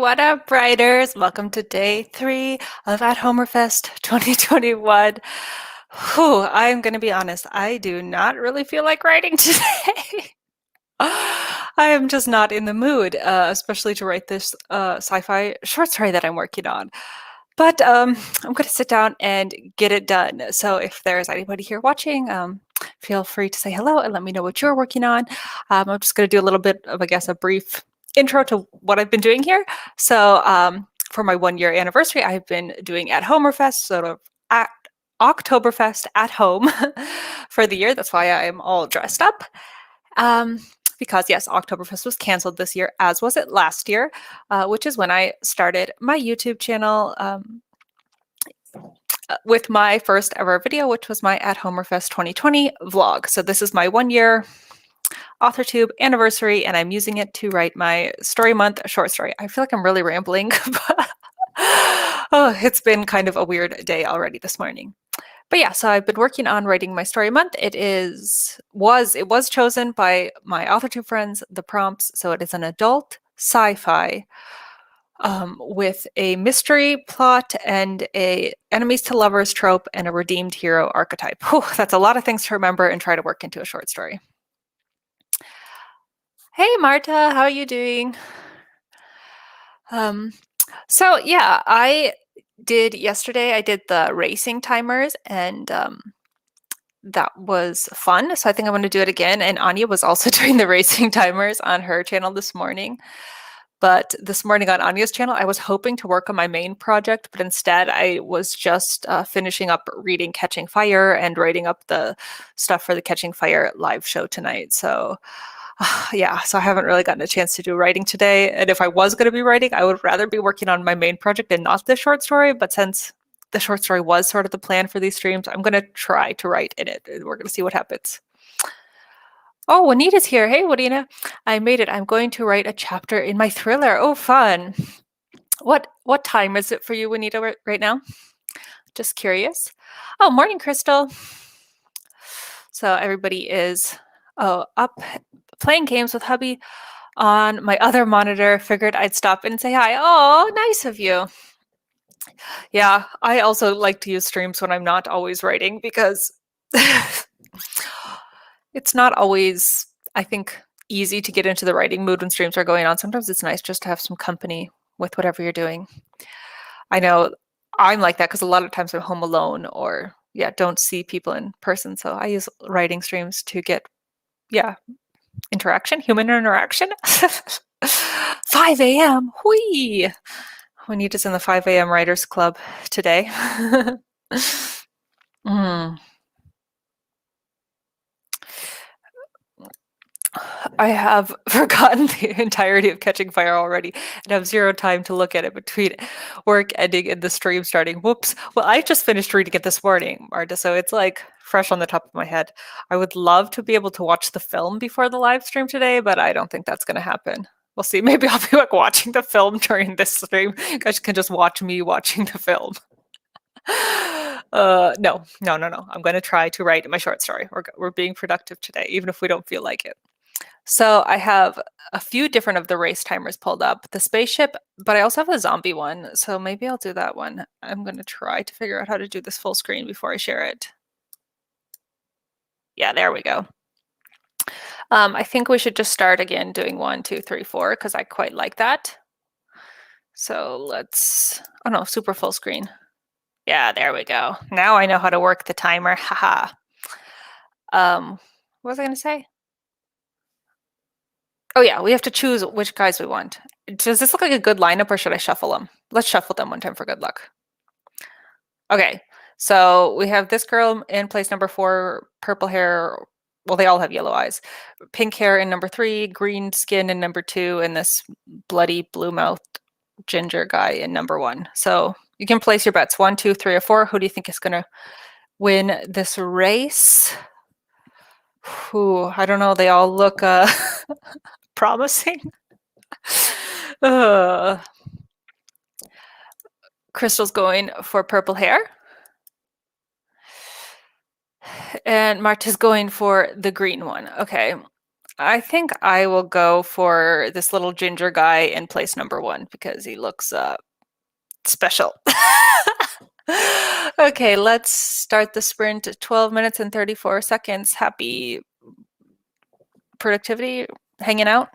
What up, writers? Welcome to day 3 of At Homerfest 2021. Whew, I'm going to be honest, I do not really feel like writing today. I am just not in the mood, especially to write this sci-fi short story that I'm working on. But I'm going to sit down and get it done. So if there's anybody here watching, feel free to say hello and let me know what you're working on. I'm just going to do a little bit of, I guess, a brief intro to what I've been doing here. So for my 1-year anniversary, I've been doing At Homerfest, sort of at Oktoberfest at home for the year. That's why I'm all dressed up. Because yes, Oktoberfest was canceled this year, as was it last year, which is when I started my YouTube channel with my first ever video, which was my At Homerfest 2020 vlog. So this is my 1-year Authortube anniversary, and I'm using it to write my story month short story. I feel like I'm really rambling, but oh, it's been kind of a weird day already this morning. But yeah, so I've been working on writing my story month. It was chosen by my Authortube friends, the prompts. So it is an adult sci-fi with a mystery plot and a enemies to lovers trope and a redeemed hero archetype. Whew, that's a lot of things to remember and try to work into a short story. Hey Marta, how are you doing? So yeah, I did the racing timers, and that was fun. So I think I'm going to do it again. And Anya was also doing the racing timers on her channel this morning. But this morning on Anya's channel, I was hoping to work on my main project, but instead I was just finishing up reading Catching Fire and writing up the stuff for the Catching Fire live show tonight. So yeah, so I haven't really gotten a chance to do writing today. And if I was going to be writing, I would rather be working on my main project and not the short story. But since the short story was sort of the plan for these streams, I'm going to try to write in it. We're going to see what happens. Oh, Juanita's here. Hey, Juanita. I made it. I'm going to write a chapter in my thriller. Oh, fun. What time is it for you, Juanita, right now? Just curious. Oh, morning, Crystal. So everybody is up playing games with hubby on my other monitor. Figured I'd stop in and say hi. Oh, nice of you. Yeah, I also like to use streams when I'm not always writing because it's not always, I think, easy to get into the writing mood when streams are going on. Sometimes it's nice just to have some company with whatever you're doing. I know I'm like that because a lot of times I'm home alone or don't see people in person. So I use writing streams to get, interaction, human interaction. 5 a.m. Whee! Juanita's in the 5 a.m. Writers Club today. I have forgotten the entirety of Catching Fire already and have zero time to look at it between work ending and the stream starting. Whoops. Well, I just finished reading it this morning, Marta, so it's like fresh on the top of my head. I would love to be able to watch the film before the live stream today, but I don't think that's going to happen. We'll see. Maybe I'll be like watching the film during this stream. You guys can just watch me watching the film. No. I'm going to try to write my short story. We're being productive today, even if we don't feel like it. So I have a few different of the race timers pulled up. The spaceship, but I also have a zombie one. So maybe I'll do that one. I'm going to try to figure out how to do this full screen before I share it. Yeah, there we go. I think we should just start again doing 1, 2, 3, 4 because I quite like that. So let's, oh no, super full screen. Yeah, there we go. Now I know how to work the timer. Haha. What was I going to say? Oh yeah, we have to choose which guys we want. Does this look like a good lineup or should I shuffle them? Let's shuffle them one time for good luck. Okay, so we have this girl in place number 4, purple hair. Well, they all have yellow eyes. Pink hair in number 3, green skin in number 2, and this bloody blue-mouthed ginger guy in number 1. So you can place your bets 1, 2, 3, or 4. Who do you think is going to win this race? Whew, I don't know. They all look promising. Crystal's going for purple hair. And Marta's going for the green one. Okay. I think I will go for this little ginger guy in place number one because he looks special. Okay, let's start the sprint at 12 minutes and 34 seconds. Happy productivity, hanging out.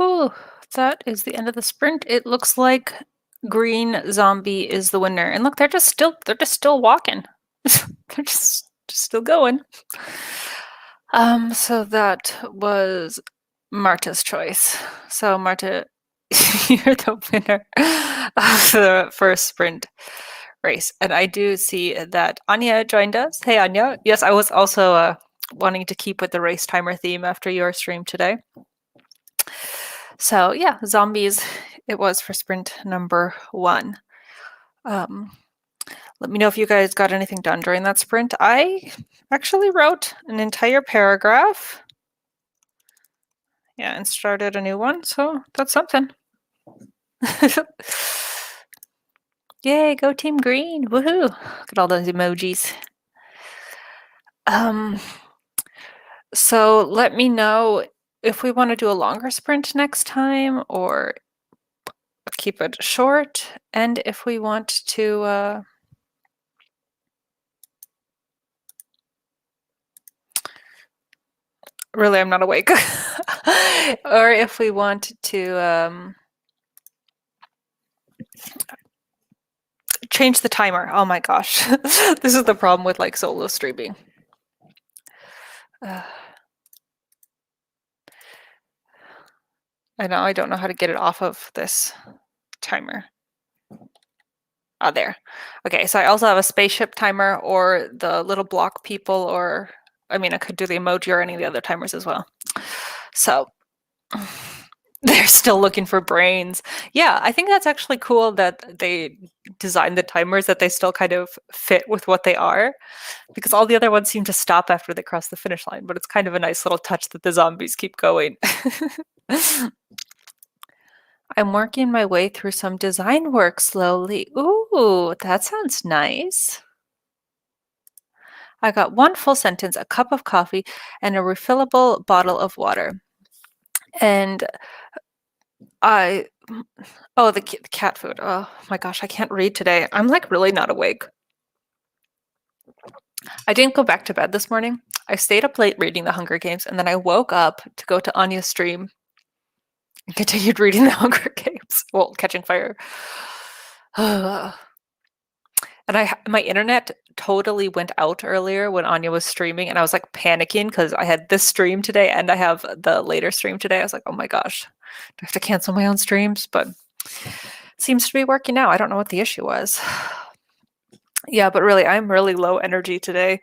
Whew, that is the end of the sprint. It looks like Green Zombie is the winner. And look, they're just still walking. They're just still going. So that was Marta's choice. So Marta, you're the winner of the first sprint race. And I do see that Anya joined us. Hey, Anya. Yes, I was also wanting to keep with the race timer theme after your stream today. So yeah, zombies it was for sprint number 1. Let me know if you guys got anything done during that sprint. I actually wrote an entire paragraph. Yeah, and started a new one, so that's something. Yay, go Team Green. Woohoo. Look at all those emojis. So let me know if we want to do a longer sprint next time or keep it short, and if we want to really, I'm not awake. Or if we want to change the timer. Oh my gosh. This is the problem with like solo streaming. I know I don't know how to get it off of this timer. Oh, there. Okay, so I also have a spaceship timer or the little block people, or I mean, I could do the emoji or any of the other timers as well. So they're still looking for brains. Yeah, I think that's actually cool that they designed the timers that they still kind of fit with what they are, because all the other ones seem to stop after they cross the finish line, but it's kind of a nice little touch that the zombies keep going. I'm working my way through some design work slowly. Ooh, that sounds nice. I got one full sentence, a cup of coffee, and a refillable bottle of water. And oh, the cat food. Oh my gosh, I can't read today. I'm like really not awake. I didn't go back to bed this morning. I stayed up late reading The Hunger Games, and then I woke up to go to Anya's stream and continued reading The Hunger Games. Well, Catching Fire. And my internet totally went out earlier when Anya was streaming, and I was like panicking because I had this stream today and I have the later stream today. I was like, oh my gosh, do I have to cancel my own streams? But it seems to be working out. I don't know what the issue was. Yeah, but really, I'm really low energy today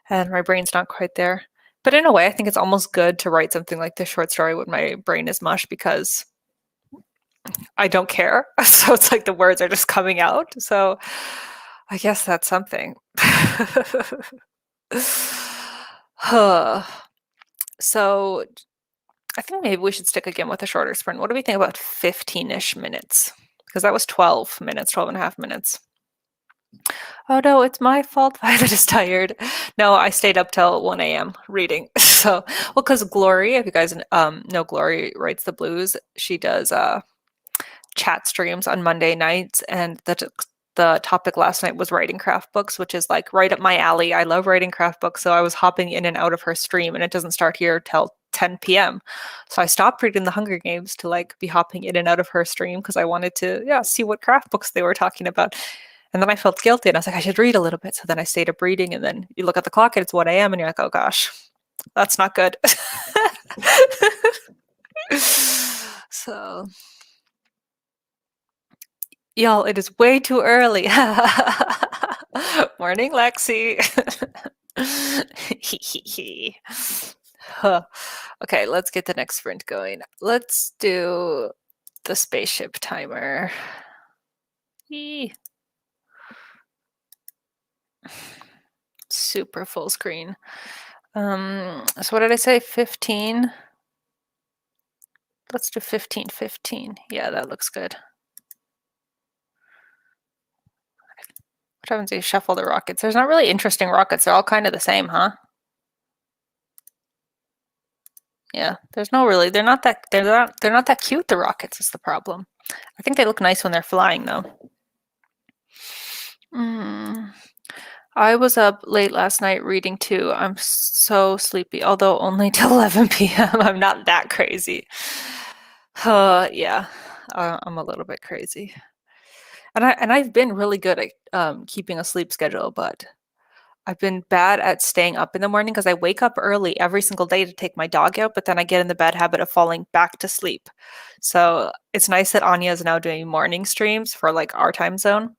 and my brain's not quite there. But in a way, I think it's almost good to write something like this short story when my brain is mush, because I don't care. So it's like the words are just coming out. So I guess that's something. So I think maybe we should stick again with a shorter sprint. What do we think about 15-ish minutes? Because that was 12 minutes, 12 and a half minutes. Oh no, it's my fault. Violet is tired. No, I stayed up till 1 a.m. reading. So, well, because Glory, if you guys know Glory writes the blues, she does chat streams on Monday nights, and the topic last night was writing craft books, which is like right up my alley. I love writing craft books, so I was hopping in and out of her stream, and it doesn't start here till 10 p.m. So I stopped reading The Hunger Games to like be hopping in and out of her stream because I wanted to see what craft books they were talking about. And then I felt guilty and I was like, I should read a little bit. So then I stayed up reading, and then you look at the clock and it's 1 a.m. and you're like, oh gosh, that's not good. So, y'all, it is way too early. Morning, Lexi. Okay, let's get the next sprint going. Let's do the spaceship timer. Super full screen. So what did I say? 15? Let's do 15, 15. Yeah, that looks good. What happens if you shuffle the rockets? There's not really interesting rockets. They're all kind of the same, huh? Yeah, there's no really. They're not that cute. The rockets is the problem. I think they look nice when they're flying, though. I was up late last night reading too. I'm so sleepy, although only till 11 p.m. I'm not that crazy. Yeah, I'm a little bit crazy. And I've been really good at keeping a sleep schedule, but I've been bad at staying up in the morning because I wake up early every single day to take my dog out, but then I get in the bad habit of falling back to sleep. So it's nice that Anya is now doing morning streams for like our time zone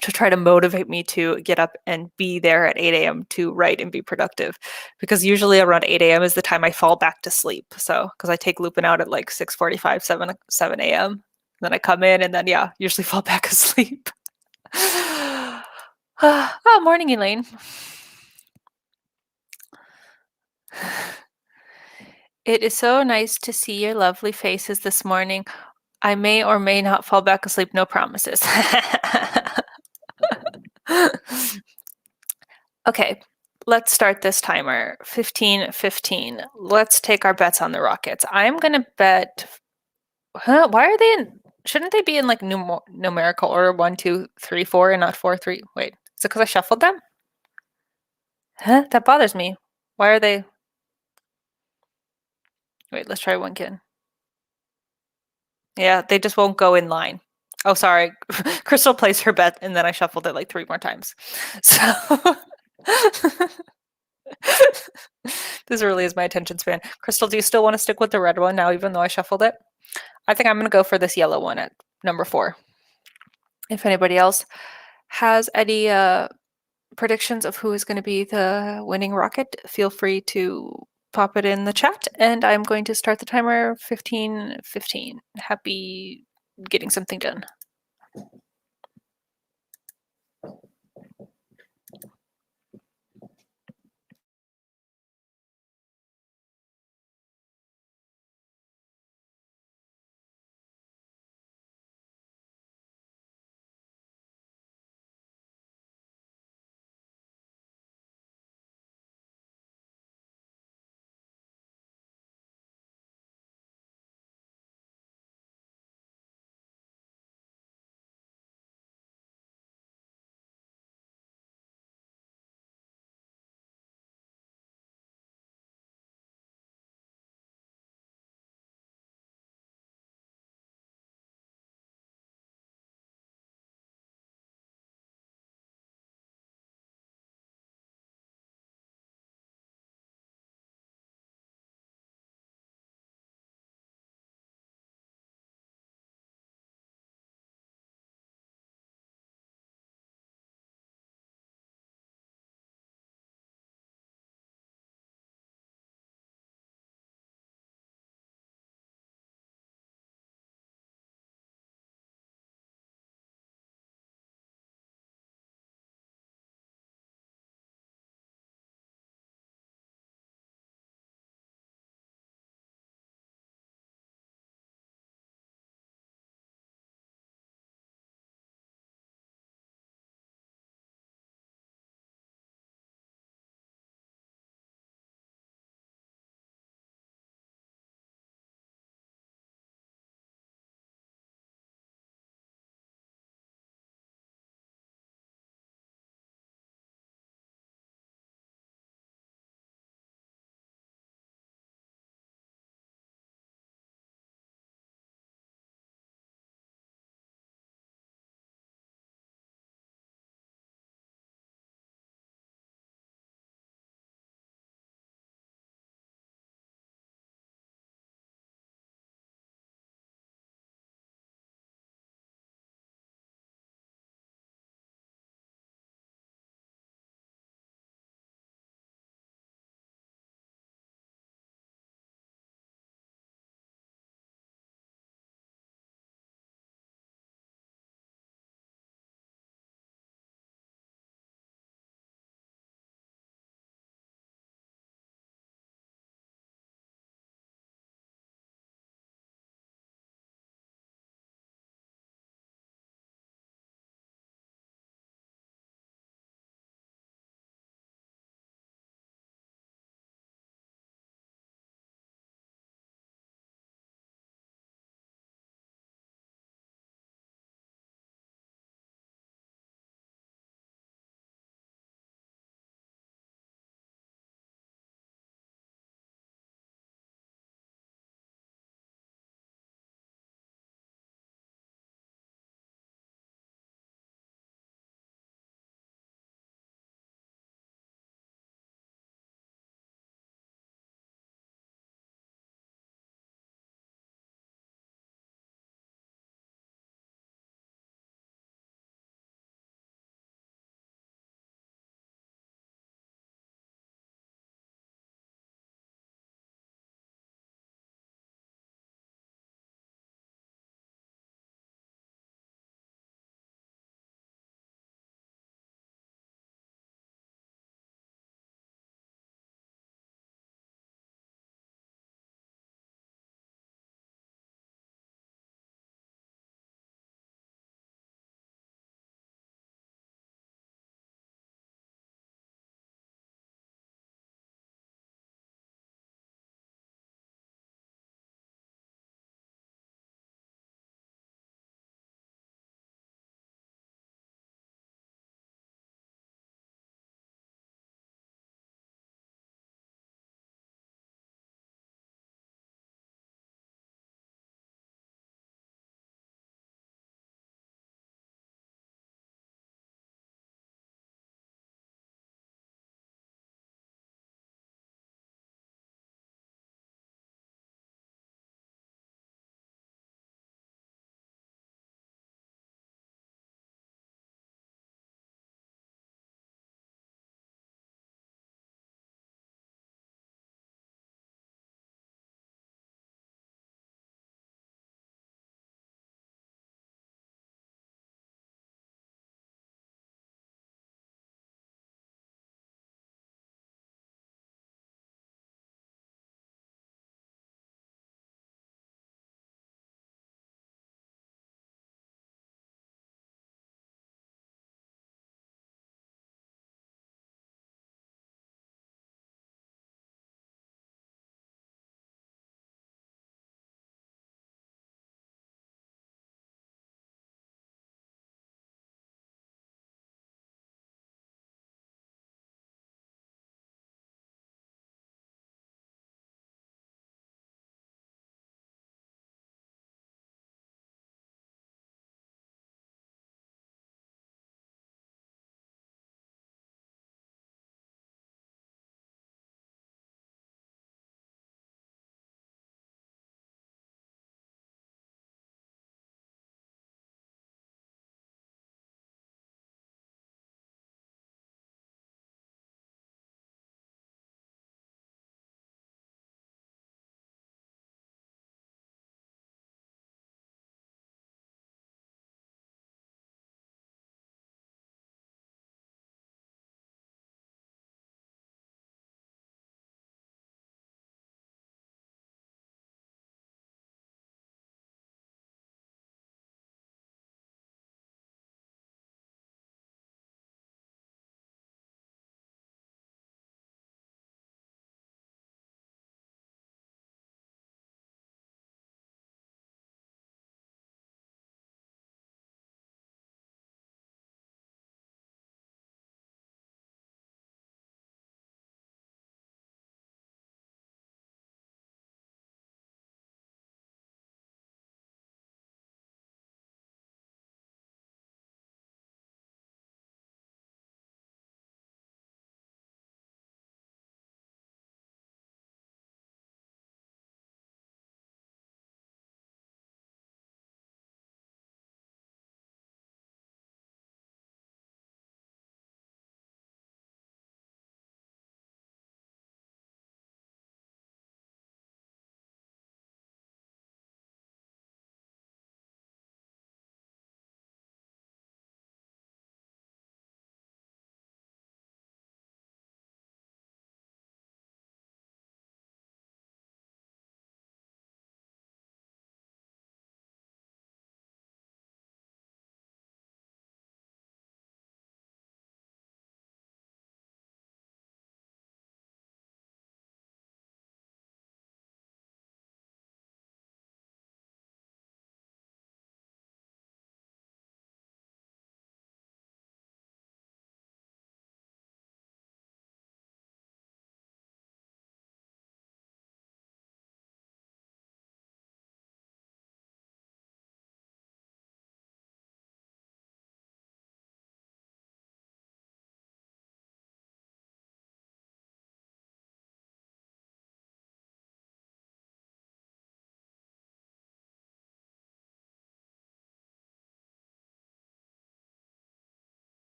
to try to motivate me to get up and be there at 8 a.m. to write and be productive. Because usually around 8 a.m. is the time I fall back to sleep. So, because I take Lupin out at like 6:45, 7 a.m. Then I come in and then, yeah, usually fall back asleep. Oh, morning, Elaine. It is so nice to see your lovely faces this morning. I may or may not fall back asleep, no promises. Okay, let's start this timer. 15, 15. Let's take our bets on the Rockets. I'm gonna bet. Huh? Why are they in? Shouldn't they be in like numerical order? One, two, three, four, and not four, three. Wait, is it because I shuffled them? Huh? That bothers me. Why are they? Wait, let's try one again. Yeah, they just won't go in line. Oh, sorry. Crystal placed her bet, and then I shuffled it like three more times. So this really is my attention span. Crystal, do you still want to stick with the red one now, even though I shuffled it? I think I'm going to go for this yellow one at number 4. If anybody else has any predictions of who is going to be the winning rocket, feel free to pop it in the chat. And I'm going to start the timer 15:15. Happy getting something done.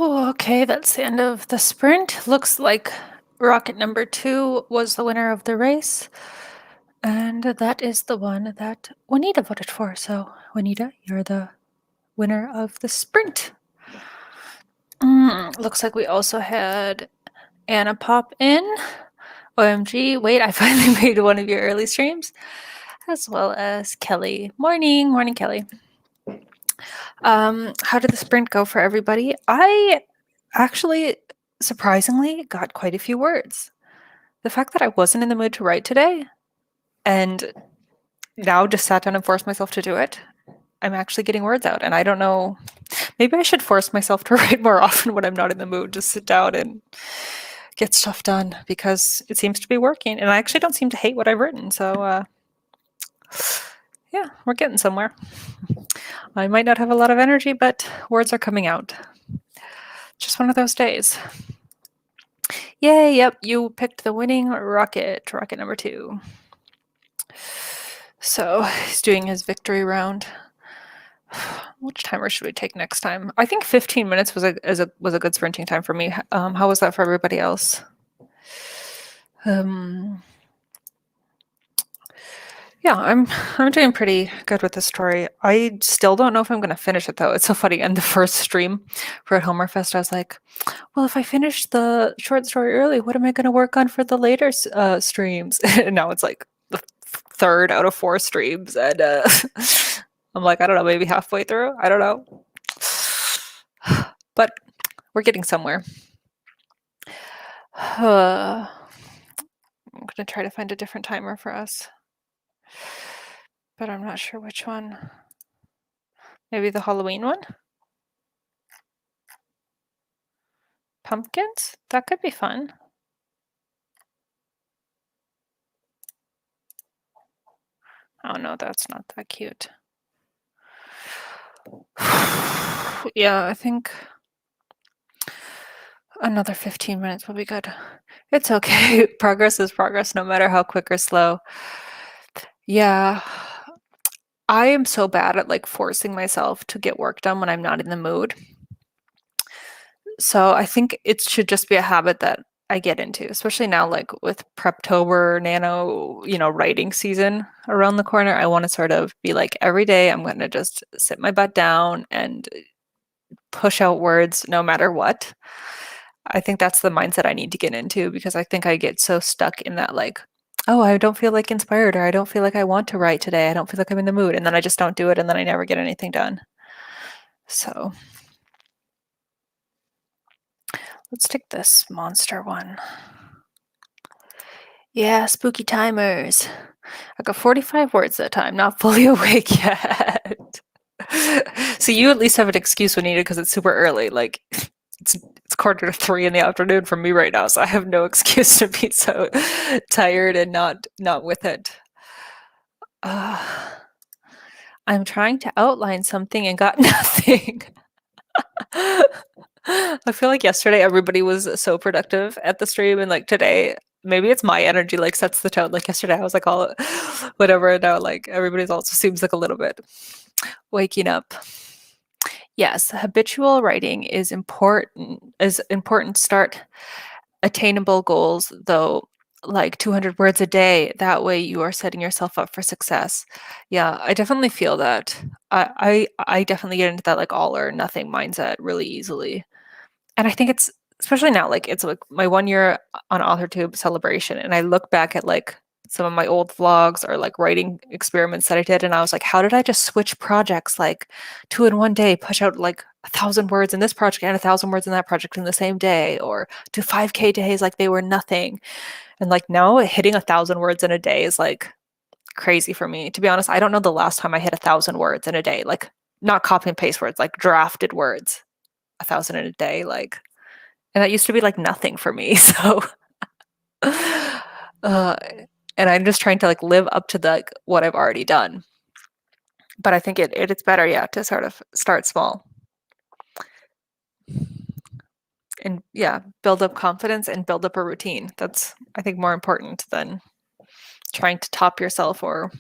Okay, that's the end of the sprint. Looks like rocket number 2 was the winner of the race. And that is the one that Juanita voted for. So, Juanita, you're the winner of the sprint. Looks like we also had Anna pop in. OMG, wait, I finally made one of your early streams. As well as Kelly. Morning, morning, Kelly. How did the sprint go for everybody? I actually, surprisingly, got quite a few words. The fact that I wasn't in the mood to write today and now just sat down and forced myself to do it, I'm actually getting words out. And I don't know, maybe I should force myself to write more often when I'm not in the mood. Just sit down and get stuff done because it seems to be working. And I actually don't seem to hate what I've written. So, yeah, we're getting somewhere. I might not have a lot of energy, but words are coming out. Just one of those days. Yay, yep, you picked the winning rocket, rocket number 2. So he's doing his victory round. Which timer should we take next time? I think 15 minutes was a good sprinting time for me. How was that for everybody else? Yeah, I'm doing pretty good with the story. I still don't know if I'm going to finish it though. It's so funny. In the first stream for at Homerfest, I was like, well, if I finish the short story early, what am I going to work on for the later streams? And now it's like the third out of 4 streams. And I'm like, I don't know, maybe halfway through. I don't know. But we're getting somewhere. I'm going to try to find a different timer for us. But I'm not sure which one. Maybe the Halloween one? Pumpkins? That could be fun. Oh no, that's not that cute. Yeah, I think another 15 minutes will be good. It's okay. Progress is progress, no matter how quick or slow. Yeah. I am so bad at like forcing myself to get work done when I'm not in the mood. So I think it should just be a habit that I get into, especially now, like with Preptober, Nano, writing season around the corner. I want to sort of be like every day I'm going to just sit my butt down and push out words no matter what. I think that's the mindset I need to get into because I think I get so stuck in that like, oh, I don't feel like inspired or I don't feel like I want to write today. I don't feel like I'm in the mood. And then I just don't do it and then I never get anything done. So let's take this monster one. Yeah, spooky timers. I got 45 words that time, not fully awake yet. So you at least have an excuse when needed because it's super early. Like it's 2:45 in the afternoon for me right now, so I have no excuse to be so tired and not with it. I'm trying to outline something and got nothing. I feel like yesterday everybody was so productive at the stream, and like today, maybe it's my energy like sets the tone. Like yesterday, I was like all whatever, and now like everybody's also seems like a little bit waking up. Yes, habitual writing is important. Is important to start attainable goals, though, like 200 words a day. That way, you are setting yourself up for success. Yeah, I definitely feel that. I definitely get into that like all or nothing mindset really easily. And I think it's especially now, like it's like my 1 year on Authortube celebration, and I look back at like some of my old vlogs or like writing experiments that I did, and I was like, how did I just switch projects like 2 in one day, push out like 1,000 words in this project and 1,000 words in that project in the same day, or do 5K days like they were nothing. And like now hitting 1,000 words in a day is like crazy for me. To be honest, I don't know the last time I hit 1,000 words in a day, like not copy and paste words, like drafted words. 1,000 in a day, like, and that used to be like nothing for me. So, uh, and I'm just trying to like live up to the like, what I've already done. But I think it's better, yeah, to sort of start small and yeah, build up confidence and build up a routine. That's I think more important than trying to top yourself or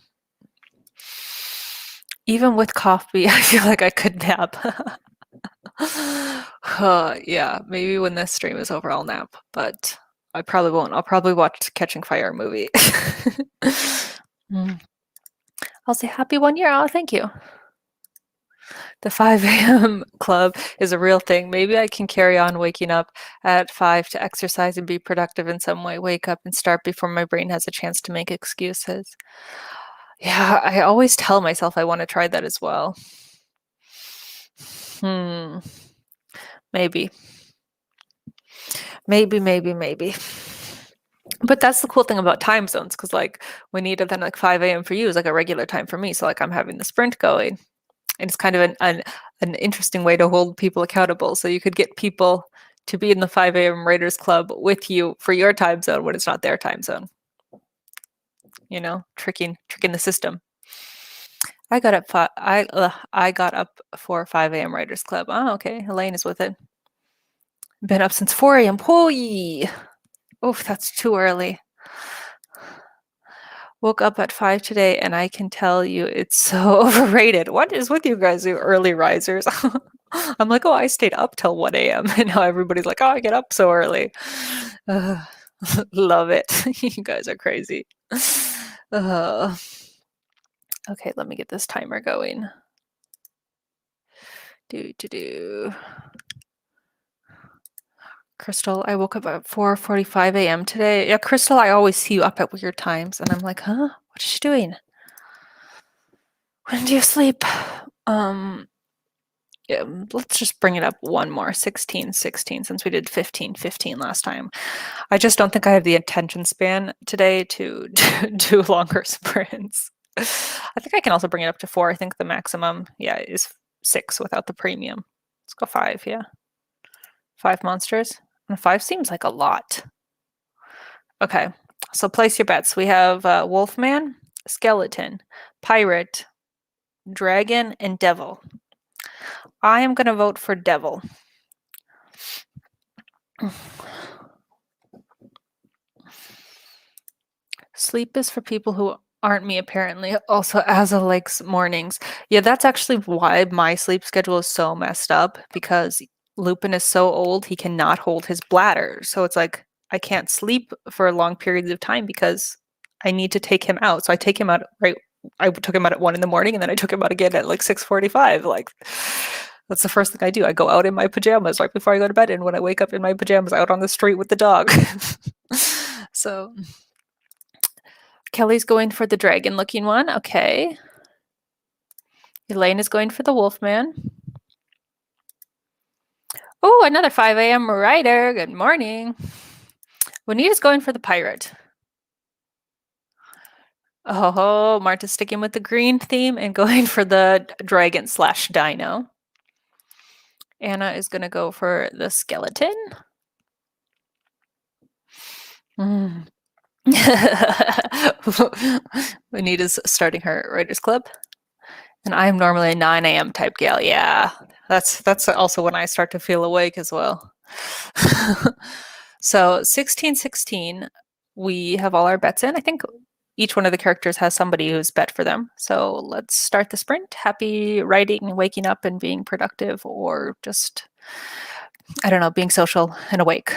even with coffee. I feel like I could nap. Yeah, maybe when this stream is over, I'll nap, but I probably won't. I'll probably watch Catching Fire movie. Mm. I'll say happy 1 year. Oh, thank you. The 5 a.m. club is a real thing. Maybe I can carry on waking up at 5 to exercise and be productive in some way. Wake up and start before my brain has a chance to make excuses. Yeah, I always tell myself I want to try that as well. Hmm, maybe. Maybe. But that's the cool thing about time zones, because like we need it then like 5 a.m. for you is like a regular time for me. So like I'm having the sprint going. And it's kind of an interesting way to hold people accountable. So you could get people to be in the 5 a.m. Raiders Club with you for your time zone when it's not their time zone. You know, tricking the system. I got up for 5 a.m. Writers Club. Oh, okay. Elaine is with it. Been up since 4 a.m. Holy. Oof, that's too early. Woke up at 5 today and I can tell you it's so overrated. What is with you guys, you early risers? I'm like, oh, I stayed up till 1 a.m. And now everybody's like, oh, I get up so early. Uh, love it. You guys are crazy. Uh, okay, let me get this timer going. Do. Crystal, I woke up at 4:45 a.m. today. Yeah, Crystal, I always see you up at weird times, and I'm like, huh? What is she doing? When do you sleep? Um, yeah, let's just bring it up one more. 16, 16, since we did 15, 15 last time. I just don't think I have the attention span today to do longer sprints. I think I can also bring it up to 4. I think the maximum, yeah, is 6 without the premium. Let's go 5, yeah. 5 monsters. And 5 seems like a lot. Okay, so place your bets. We have Wolfman, Skeleton, Pirate, Dragon, and Devil. I am going to vote for Devil. Sleep is for people who aren't me, apparently. Also, Asa likes mornings. Yeah, that's actually why my sleep schedule is so messed up, because Lupin is so old, he cannot hold his bladder. So it's like I can't sleep for long periods of time because I need to take him out. So I take him out right. I took him out at 1 in the morning, and then I took him out again at like 6:45. Like that's the first thing I do. I go out in my pajamas right before I go to bed, and when I wake up in my pajamas, out on the street with the dog. So Kelly's going for the dragon-looking one. Okay. Elaine is going for the wolfman. Oh, another 5 a.m. rider. Good morning. Juanita's going for the pirate. Oh, Marta's sticking with the green theme and going for the dragon/dino. Anna is going to go for the skeleton. Mm. Juanita's starting her Writers Club. And I'm normally a 9 a.m. type gal. Yeah, that's also when I start to feel awake as well. So 1616, we have all our bets in. I think each one of the characters has somebody who's bet for them. So let's start the sprint. Happy writing, waking up and being productive, or just, I don't know, being social and awake.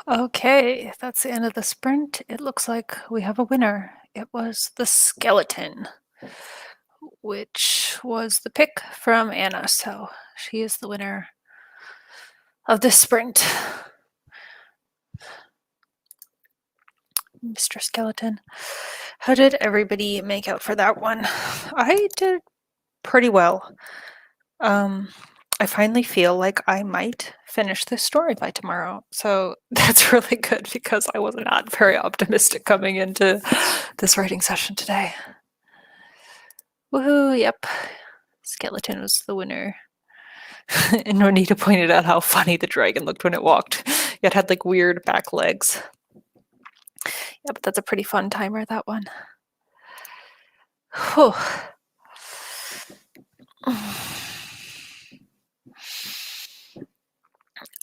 Okay, that's the end of the sprint. It looks like we have a winner. It was the skeleton, which was the pick from Anna. So she is the winner of this sprint. Mr. Skeleton. How did everybody make out for that one? I did pretty well. I finally feel like I might finish this story by tomorrow. So that's really good because I was not very optimistic coming into this writing session today. Woohoo, yep. Skeleton was the winner. And Ronita pointed out how funny the dragon looked when it walked. It had like weird back legs. Yeah, but that's a pretty fun timer, that one. Whew.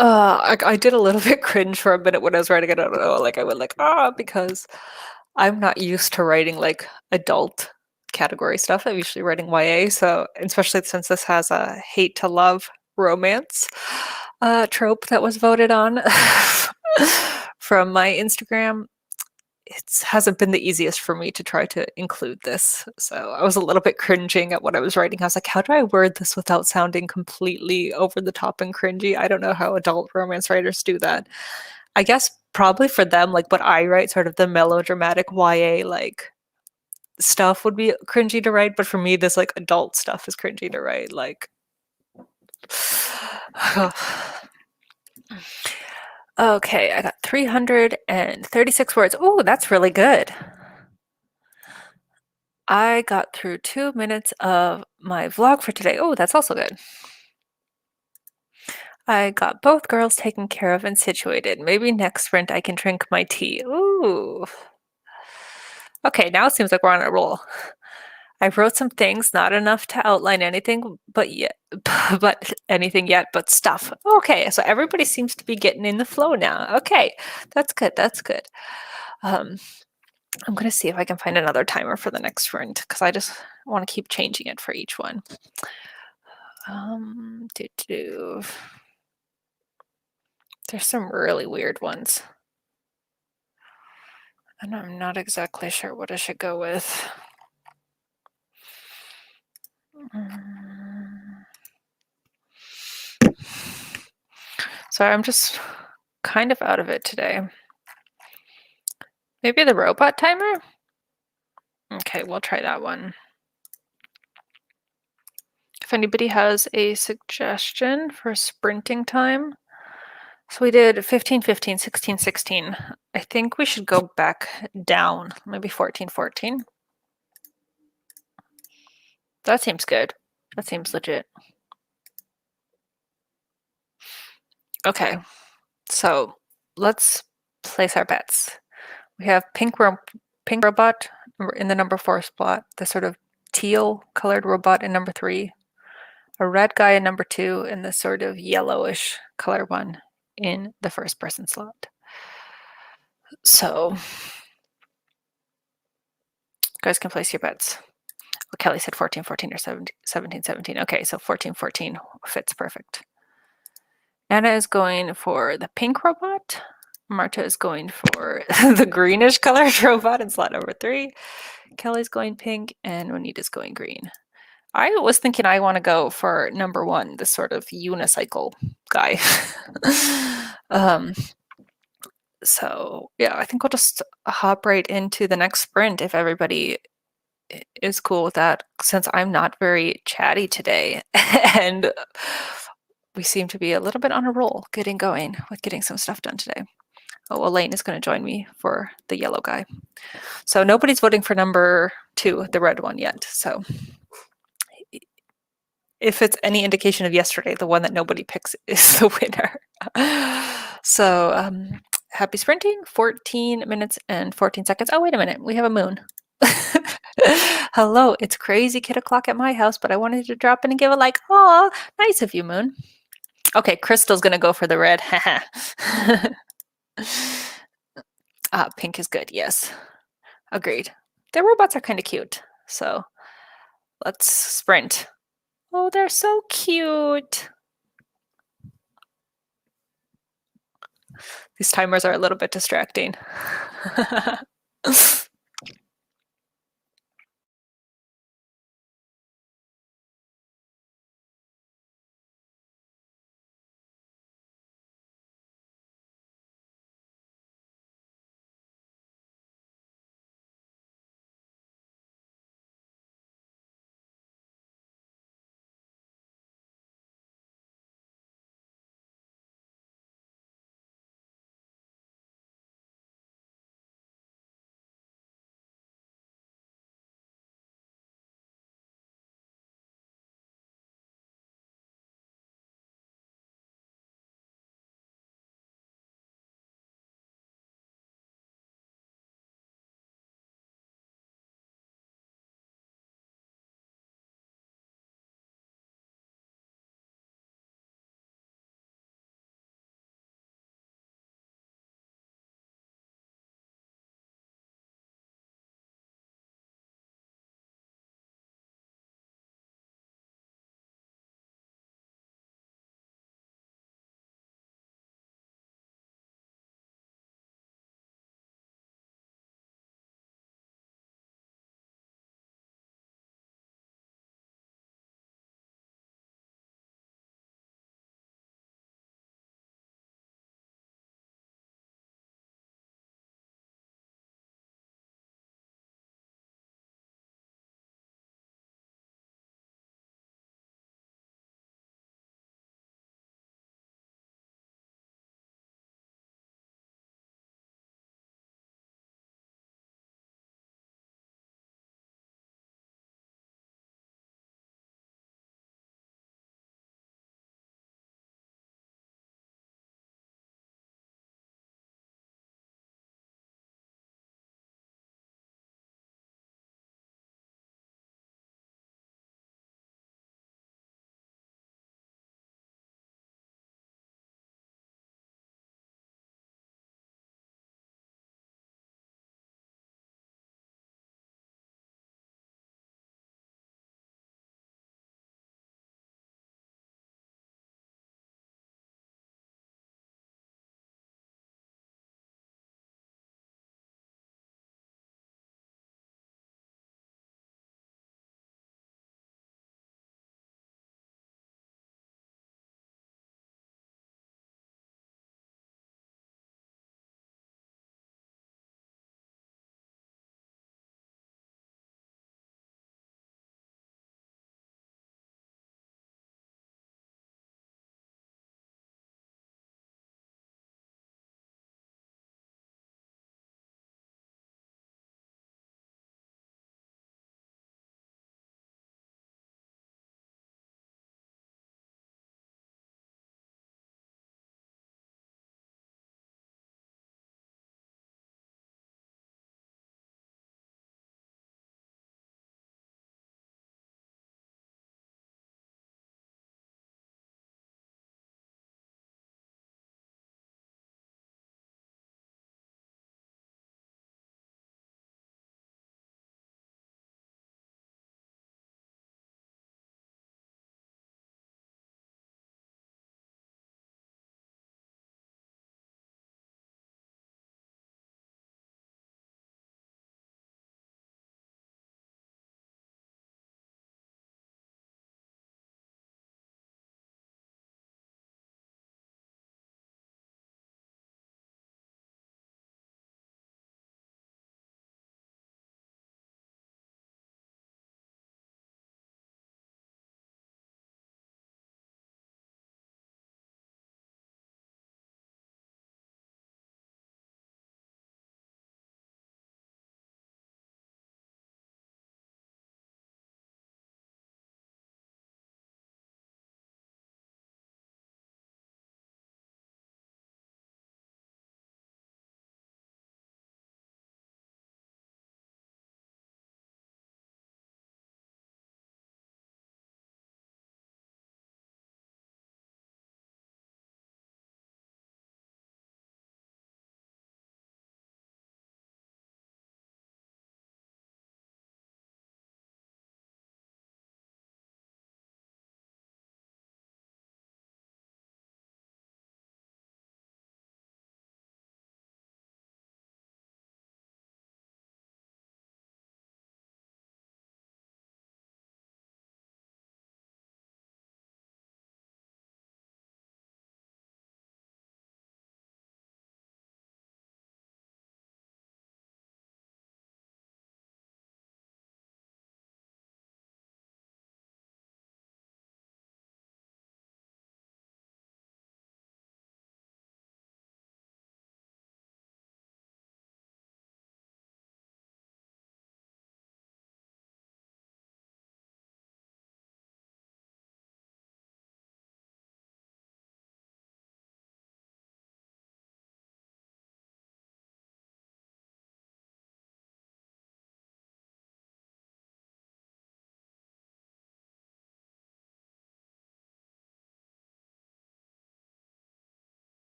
I did a little bit cringe for a minute when I was writing it. I don't know, like I went like, because I'm not used to writing like adult category stuff. I'm usually writing YA, so especially since this has a hate to love romance trope that was voted on from my Instagram. It hasn't been the easiest for me to try to include this. So I was a little bit cringing at what I was writing. I was like, how do I word this without sounding completely over the top and cringy? I don't know how adult romance writers do that. I guess probably for them, like what I write, sort of the melodramatic YA like stuff would be cringy to write, but for me, this like adult stuff is cringy to write. Like, okay, I got 336 words. Oh, that's really good. I got through 2 minutes of my vlog for today. Oh, that's also good. I got both girls taken care of and situated. Maybe next sprint I can drink my tea. Ooh. Okay, now it seems like we're on a roll. I wrote some things, not enough to outline anything, but anything yet, but stuff. Okay, so everybody seems to be getting in the flow now. Okay, that's good. That's good. I'm gonna see if I can find another timer for the next sprint because I just want to keep changing it for each one. There's some really weird ones. And I'm not exactly sure what I should go with. Sorry, I'm just kind of out of it today. Maybe the robot timer? Okay, we'll try that one. If anybody has a suggestion for sprinting time. So we did 15, 15, 16, 16. I think we should go back down, maybe 14, 14. That seems good. That seems legit. Okay, so let's place our bets. We have pink robot in the number 4 spot, the sort of teal colored robot in number 3, a red guy in number 2, and the sort of yellowish color one in the first person slot. So, you guys can place your bets. Well, Kelly said 14, 14 or 17, 17. Okay, so 14, 14 fits perfect. Anna is going for the pink robot. Marta is going for the greenish colored robot in slot number 3. Kelly's going pink, and Juanita's going green. I was thinking I want to go for number 1, this sort of unicycle guy. So yeah, I think we'll just hop right into the next sprint if everybody is cool with that, since I'm not very chatty today, and we seem to be a little bit on a roll getting going with getting some stuff done today. Oh, Elaine is going to join me for the yellow guy. So nobody's voting for number 2, the red one yet. So if it's any indication of yesterday, the one that nobody picks is the winner. So happy sprinting, 14 minutes and 14 seconds. Oh, wait a minute. We have a moon. Hello, it's crazy kid o'clock at my house, but I wanted to drop in and give a like. Oh, nice of you, moon. Okay, Crystal's going to go for the red. Pink is good. Yes. Agreed. Their robots are kind of cute. So let's sprint. Oh, they're so cute. These timers are a little bit distracting.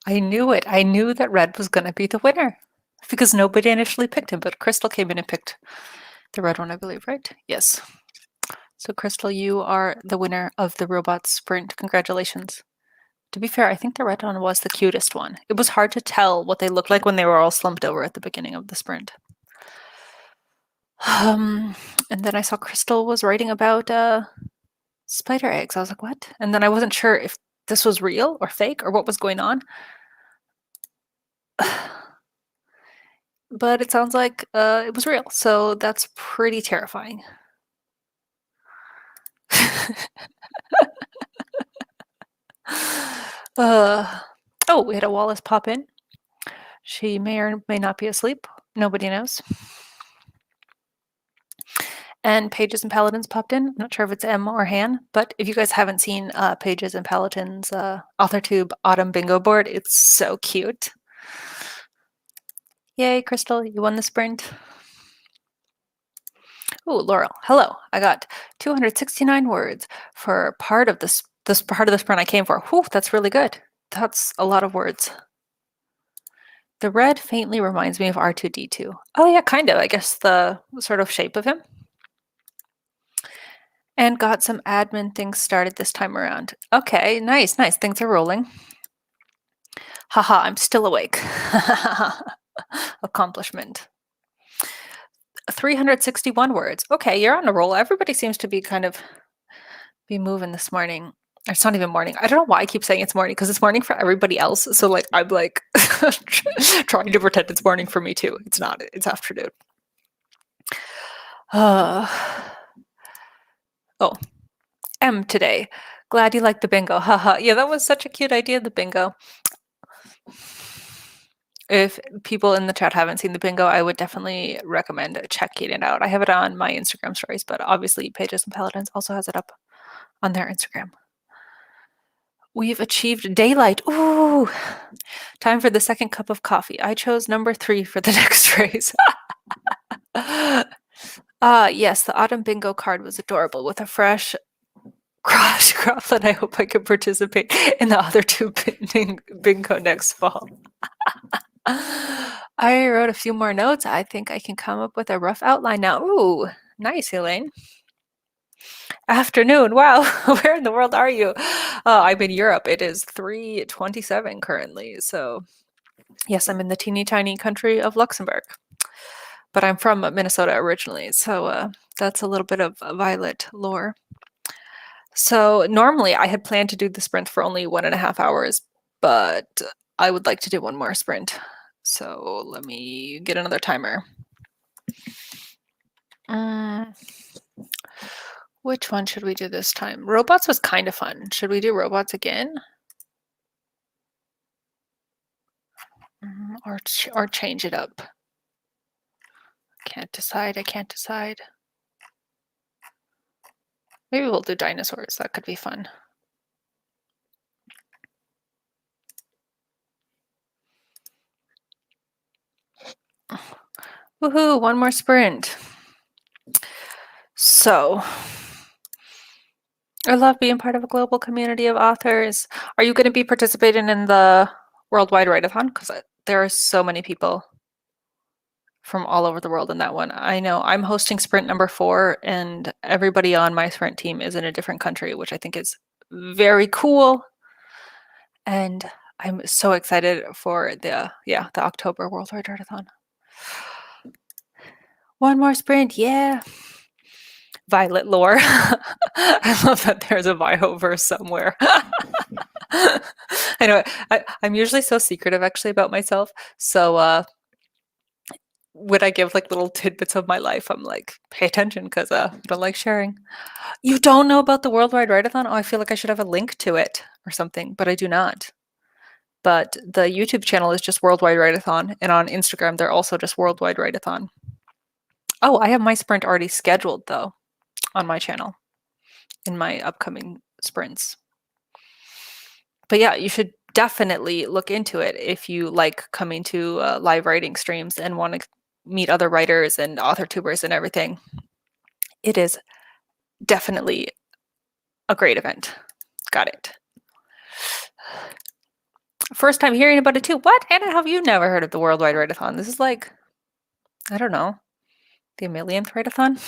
I knew it. I knew that red was going to be the winner because nobody initially picked him, but Crystal came in and picked the red one, I believe, right? Yes. So, Crystal, you are the winner of the robot sprint. Congratulations. To be fair, I think the red one was the cutest one. It was hard to tell what they looked like when they were all slumped over at the beginning of the sprint. And then I saw Crystal was writing about spider eggs. I was like, what? And then I wasn't sure if this was real or fake or what was going on. But it sounds like it was real, so that's pretty terrifying. Oh, we had a Wallace pop in. She may or may not be asleep. Nobody knows. And Pages and Paladins popped in. I'm not sure if it's M or Han, but if you guys haven't seen Pages and Paladins Authortube Autumn Bingo board, it's so cute. Yay, Crystal, you won the sprint. Oh, Laurel, hello. I got 269 words for part of this part of the sprint I came for. Whew, that's really good. That's a lot of words. The red faintly reminds me of R2-D2. Oh yeah, kind of. I guess the sort of shape of him. And got some admin things started this time around. Okay, nice. Things are rolling. Haha, I'm still awake. Accomplishment. 361 words. Okay, you're on a roll. Everybody seems to be kind of be moving this morning. It's not even morning. I don't know why I keep saying it's morning because it's morning for everybody else. So like I'm like trying to pretend it's morning for me too. It's not. It's afternoon. Oh, M today. Glad you liked the bingo. Haha. Yeah, that was such a cute idea, the bingo. If people in the chat haven't seen the bingo, I would definitely recommend checking it out. I have it on my Instagram stories, but obviously Pages and Paladins also has it up on their Instagram. We've achieved daylight. Ooh, time for the second cup of coffee. I chose number 3 for the next race. Yes, the autumn bingo card was adorable with a fresh crotch Cropland. I hope I can participate in the Authortube bingo next fall. I wrote a few more notes. I think I can come up with a rough outline now. Ooh, nice, Elaine. Afternoon. Wow, where in the world are you? I'm in Europe. It is 3:27 currently. So, yes, I'm in the teeny tiny country of Luxembourg. But I'm from Minnesota originally, so that's a little bit of Violet lore. So normally I had planned to do the sprint for only 1.5 hours, but I would like to do one more sprint. So let me get another timer. Which one should we do this time? Robots was kind of fun. Should we do robots again? Or change it up? Can't decide. I can't decide. Maybe we'll do dinosaurs. That could be fun. Woohoo, one more sprint. So, I love being part of a global community of authors. Are you going to be participating in the Worldwide Write-a-thon? Because there are so many people from all over the world in that one. I know I'm hosting sprint number 4, and everybody on my sprint team is in a different country, which I think is very cool. And I'm so excited for the October Worldwide Write-a-thon. One more sprint, yeah. Violet lore. I love that there's a Vioverse somewhere. I know. I'm usually so secretive actually about myself. So when I give like little tidbits of my life, I'm like, pay attention because I don't like sharing. You don't know about the Worldwide Write-a-thon? Oh, I feel like I should have a link to it or something, but I do not. But the YouTube channel is just Worldwide Write-a-thon, and on Instagram they're also just Worldwide Write-a-thon. Oh, I have my sprint already scheduled though on my channel in my upcoming sprints. But yeah, you should definitely look into it if you like coming to live writing streams and want to meet other writers and author-tubers and everything. It is definitely a great event. Got it. First time hearing about it too. What? Hannah, have you never heard of the Worldwide Write-a-thon? This is like, I don't know, the millionth write-a-thon?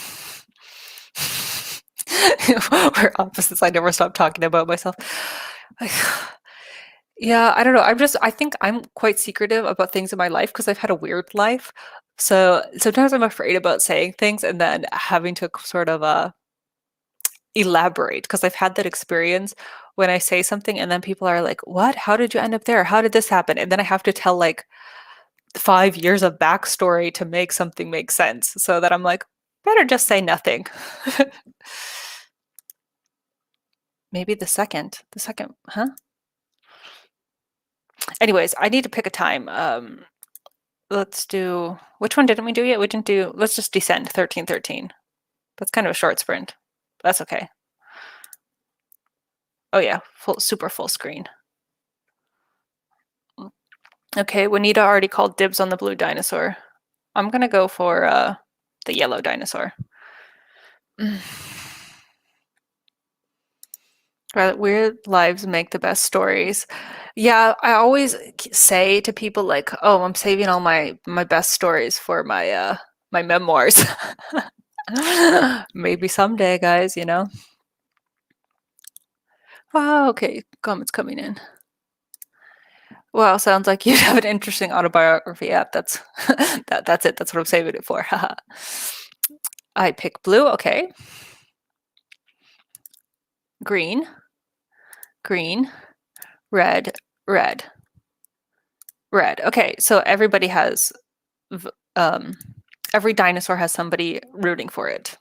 We're opposites. I never stop talking about myself. Like, yeah, I don't know. I think I'm quite secretive about things in my life because I've had a weird life. So sometimes I'm afraid about saying things and then having to sort of elaborate because I've had that experience when I say something and then people are like, "What? How did you end up there? How did this happen?" And then I have to tell like 5 years of backstory to make something make sense. So that I'm like, better just say nothing. Maybe the second. The second, huh? Anyways, I need to pick a time. Let's do, which one didn't we do yet? We didn't do, let's just descend 1313. That's kind of a short sprint. That's okay. Oh yeah, super full screen. Okay, Juanita already called dibs on the blue dinosaur. I'm gonna go for the yellow dinosaur. Weird lives make the best stories. Yeah, I always say to people like, "Oh, I'm saving all my best stories for my memoirs." Maybe someday, guys, you know. Wow, okay, comments coming in. Well, sounds like you have an interesting autobiography. Yeah, that's that's it. That's what I'm saving it for. I pick blue. Okay, green, green, red, red, red. Okay, so everybody has um, every dinosaur has somebody rooting for it.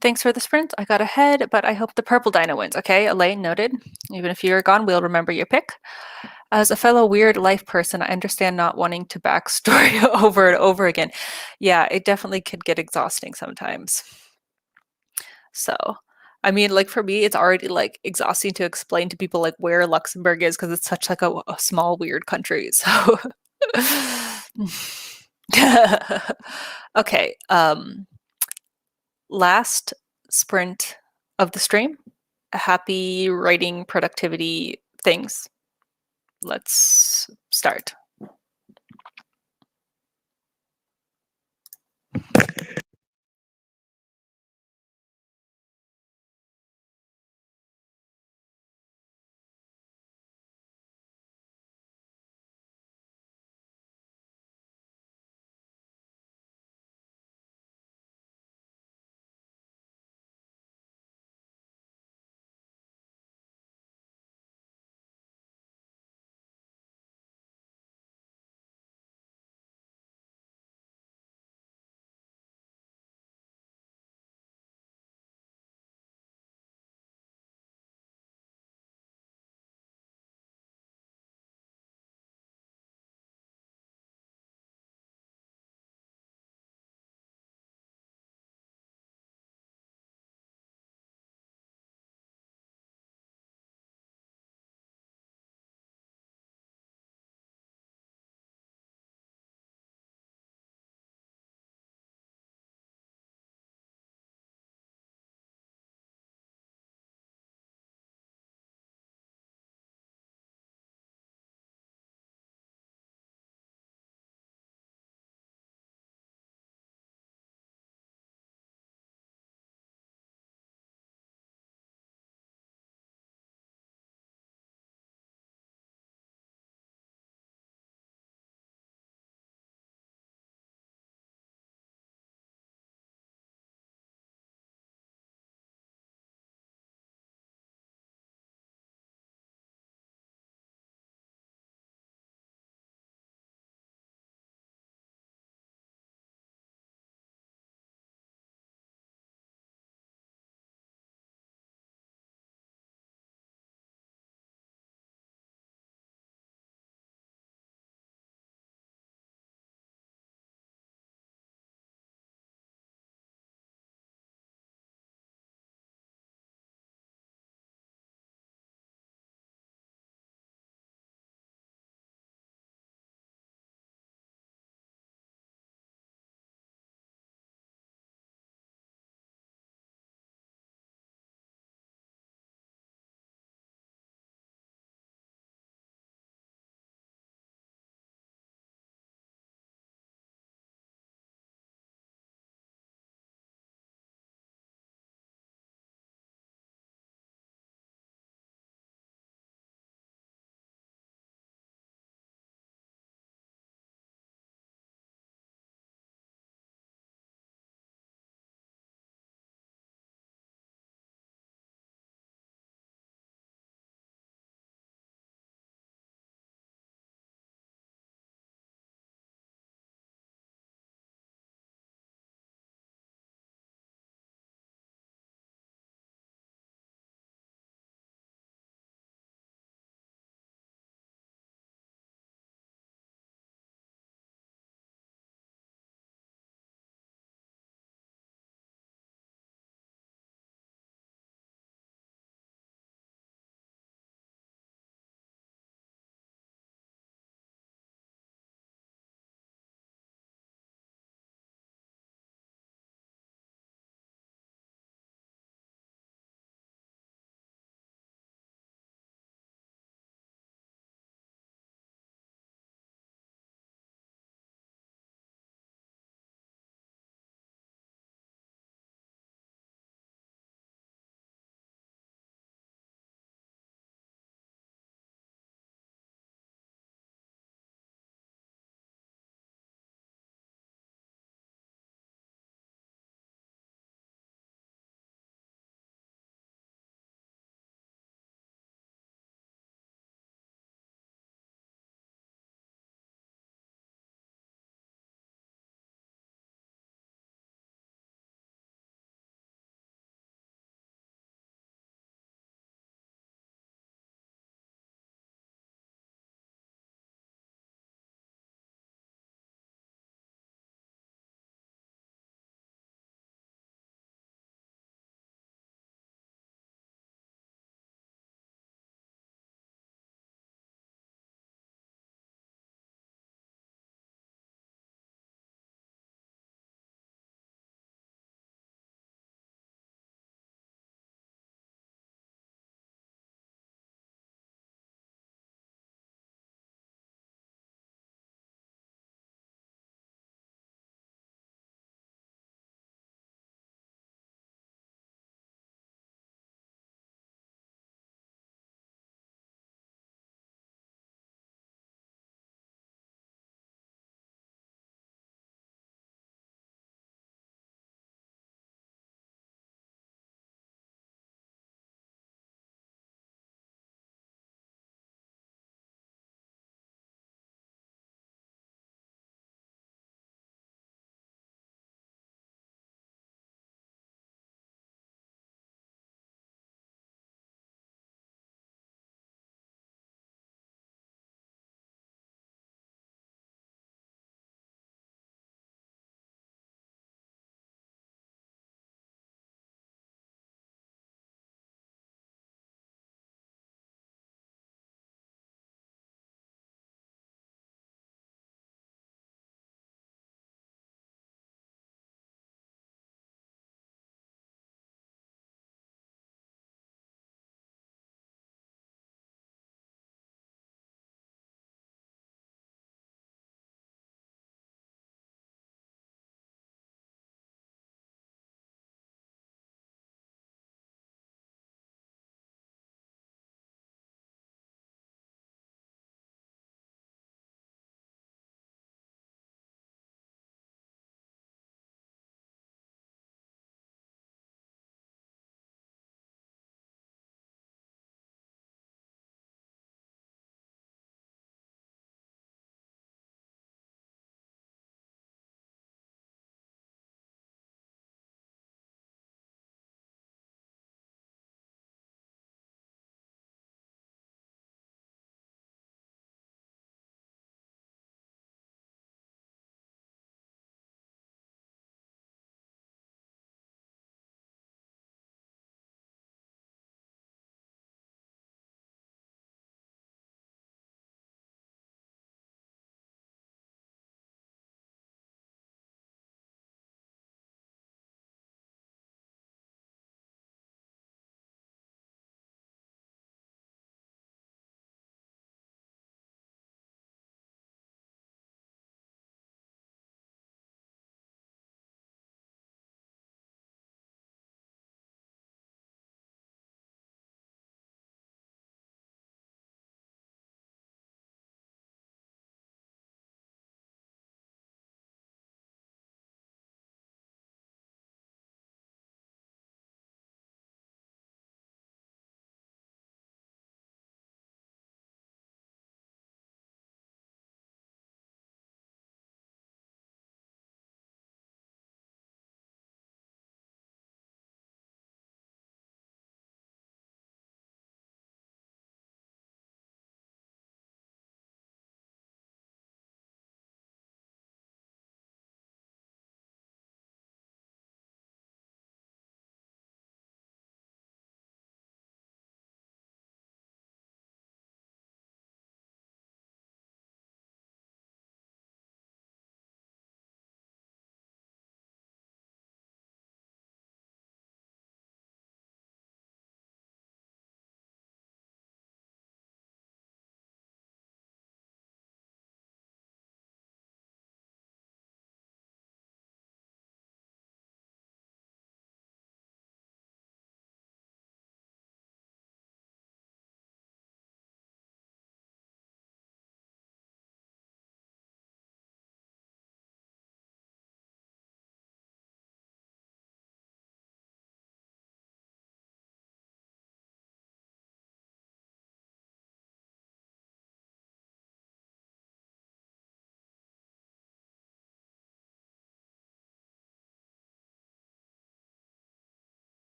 Thanks for the sprint. I got ahead, but I hope the purple dino wins. Okay, Elaine, noted. Even if you're gone, we'll remember your pick. As a fellow weird life person, I understand not wanting to backstory over and over again. Yeah, it definitely could get exhausting sometimes. So, I mean, like for me, it's already like exhausting to explain to people like where Luxembourg is because it's such like a small weird country. So, okay, last sprint of the stream. Happy writing productivity things. Let's start.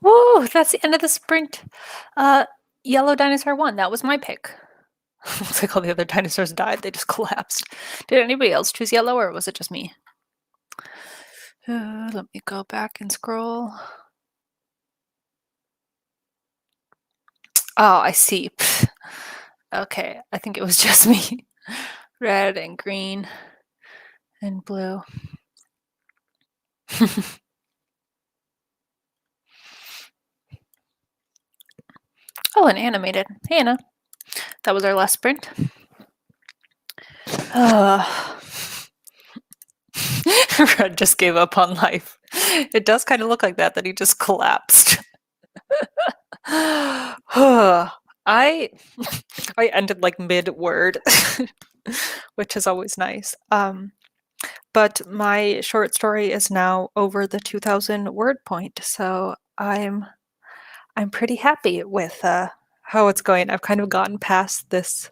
Woo! That's the end of the sprint. Uh, Yellow dinosaur won. That was my pick. Looks like all the other dinosaurs died. They just collapsed. Did anybody else choose yellow, or was it just me? Let me go back and scroll. Oh, I see. Okay, I think it was just me. Red and green and blue. Oh, and animated. Hey, Anna. That was our last sprint. Red just gave up on life. It does kind of look like that he just collapsed. I ended like mid-word, which is always nice. But my short story is now over the 2,000 word point, so I'm pretty happy with how it's going. I've kind of gotten past this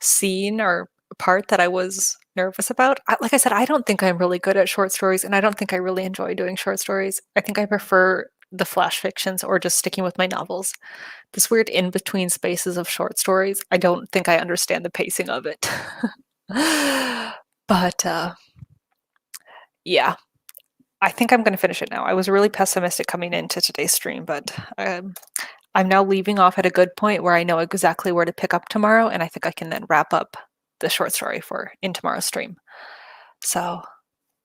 scene or part that I was nervous about. Like I said, I don't think I'm really good at short stories, and I don't think I really enjoy doing short stories. I think I prefer the flash fictions or just sticking with my novels. This weird in-between spaces of short stories, I don't think I understand the pacing of it. But yeah, I think I'm going to finish it now. I was really pessimistic coming into today's stream, but I'm now leaving off at a good point where I know exactly where to pick up tomorrow, and I think I can then wrap up the short story in tomorrow's stream. So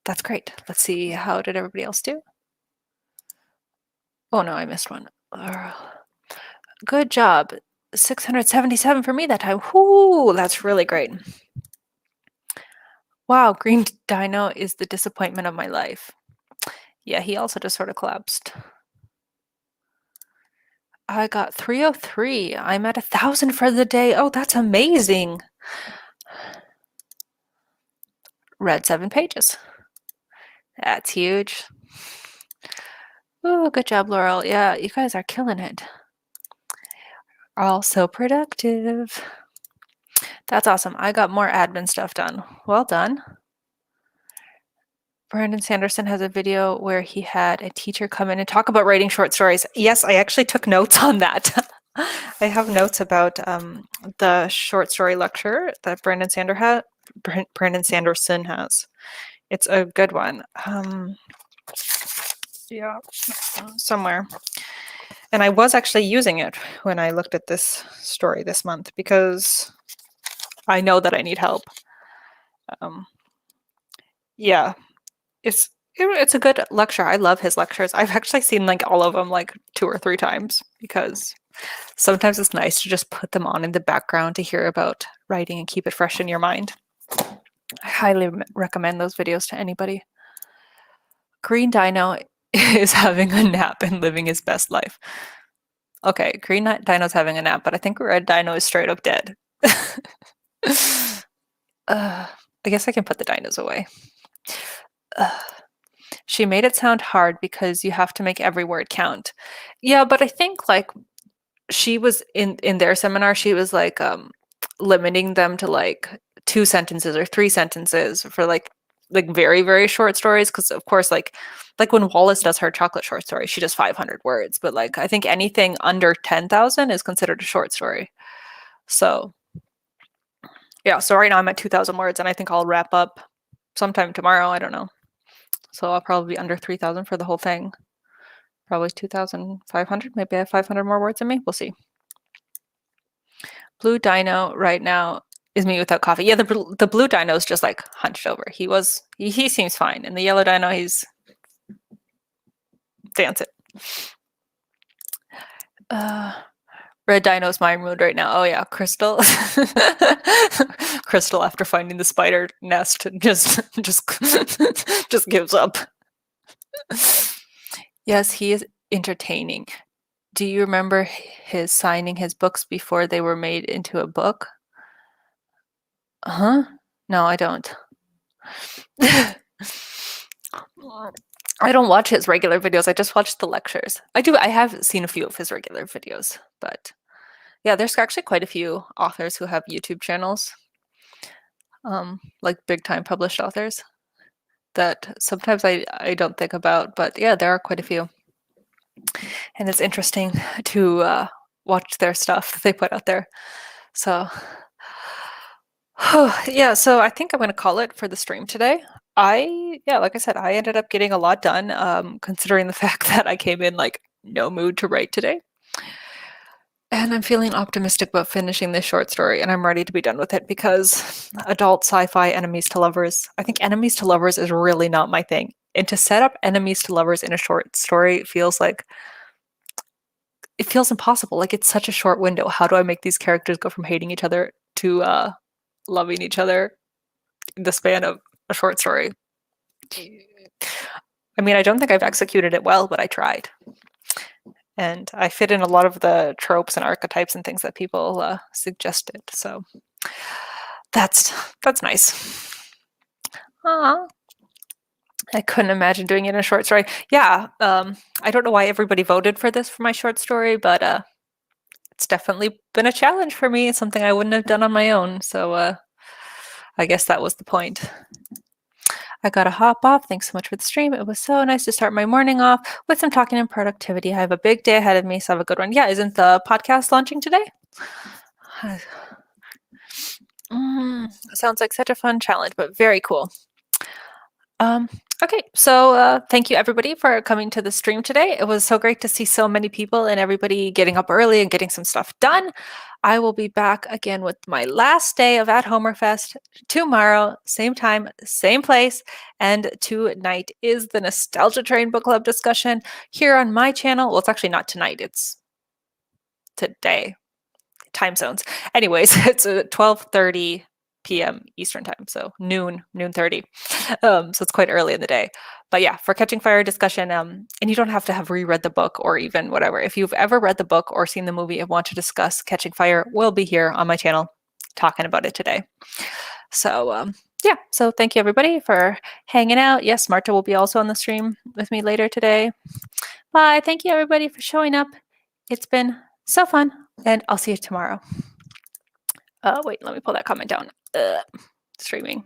that's great. Let's see, how did everybody else do? Oh no, I missed one. Good job. 677 for me that time. Whoo, that's really great. Wow, Green Dino is the disappointment of my life. Yeah, he also just sort of collapsed. I got 303. I'm at 1,000 for the day. Oh, that's amazing. Read 7 pages. That's huge. Oh, good job, Laurel. Yeah, you guys are killing it. All so productive. That's awesome. I got more admin stuff done. Well done. Brandon Sanderson has a video where he had a teacher come in and talk about writing short stories. Yes, I actually took notes on that. I have notes about the short story lecture that Brandon Sanderson has. It's a good one. Yeah, somewhere. And I was actually using it when I looked at this story this month because I know that I need help. Yeah, it's a good lecture. I love his lectures. I've actually seen like all of them like 2 or 3 times because sometimes it's nice to just put them on in the background to hear about writing and keep it fresh in your mind. I highly recommend those videos to anybody. Green Dino is having a nap and living his best life. Okay, Green Dino's having a nap, but I think Red Dino is straight up dead. I guess I can put the dinos away. She made it sound hard because you have to make every word count. Yeah, but I think like she was in their seminar, she was like limiting them to like 2 sentences or 3 sentences for like very, very short stories. Because of course, like when Wallace does her chocolate short story, she does 500 words. But like I think anything under 10,000 is considered a short story. So yeah, so right now I'm at 2,000 words, and I think I'll wrap up sometime tomorrow. I don't know. So I'll probably be under 3,000 for the whole thing. Probably 2,500. Maybe I have 500 more words in me. We'll see. Blue Dino right now is me without coffee. Yeah, the blue Dino is just like hunched over. He seems fine. And the yellow Dino, he's dancing. Red Dino's my mood right now. Oh yeah, Crystal. Crystal, after finding the spider nest, just gives up. Yes, he is entertaining. Do you remember his signing his books before they were made into a book? Huh? No, I don't. I don't watch his regular videos. I just watch the lectures. I have seen a few of his regular videos, but yeah, there's actually quite a few authors who have YouTube channels, like big time published authors that sometimes I don't think about, but yeah, there are quite a few. and it's interesting to watch their stuff that they put out there. So, yeah, so I think I'm going to call it for the stream today. Yeah, like I said, I ended up getting a lot done, considering the fact that I came in like no mood to write today. And I'm feeling optimistic about finishing this short story, and I'm ready to be done with it because adult sci-fi enemies to lovers. I think enemies to lovers is really not my thing. And to set up enemies to lovers in a short story feels like it feels impossible. Like it's such a short window. How do I make these characters go from hating each other to loving each other in the span of a short story? I mean, I don't think I've executed it well, but I tried. And I fit in a lot of the tropes and archetypes and things that people suggested. So that's nice. Aw. I couldn't imagine doing it in a short story. Yeah, I don't know why everybody voted for this for my short story, but it's definitely been a challenge for me. It's something I wouldn't have done on my own. So I guess that was the point. I gotta hop off. Thanks so much for the stream. It was so nice to start my morning off with some talking and productivity. I have a big day ahead of me, so have a good one. Yeah, isn't the podcast launching today? Sounds like such a fun challenge, but very cool. Okay, so thank you everybody for coming to the stream today. It was so great to see so many people and everybody getting up early and getting some stuff done. I will be back again with my last day of At Homer Fest tomorrow, same time, same place. And tonight is the Nostalgia Train Book Club discussion here on my channel. Well, it's actually not tonight, it's today. Time zones. Anyways, it's 12:30 p.m. Eastern time, so noon 30. So it's quite early in the day. But yeah, for Catching Fire discussion, and you don't have to have reread the book or even whatever. If you've ever read the book or seen the movie and want to discuss Catching Fire, we'll be here on my channel talking about it today. So yeah, so thank you everybody for hanging out. Yes, Marta will be also on the stream with me later today. Bye. Thank you everybody for showing up. It's been so fun, and I'll see you tomorrow. Wait, let me pull that comment down. Streaming.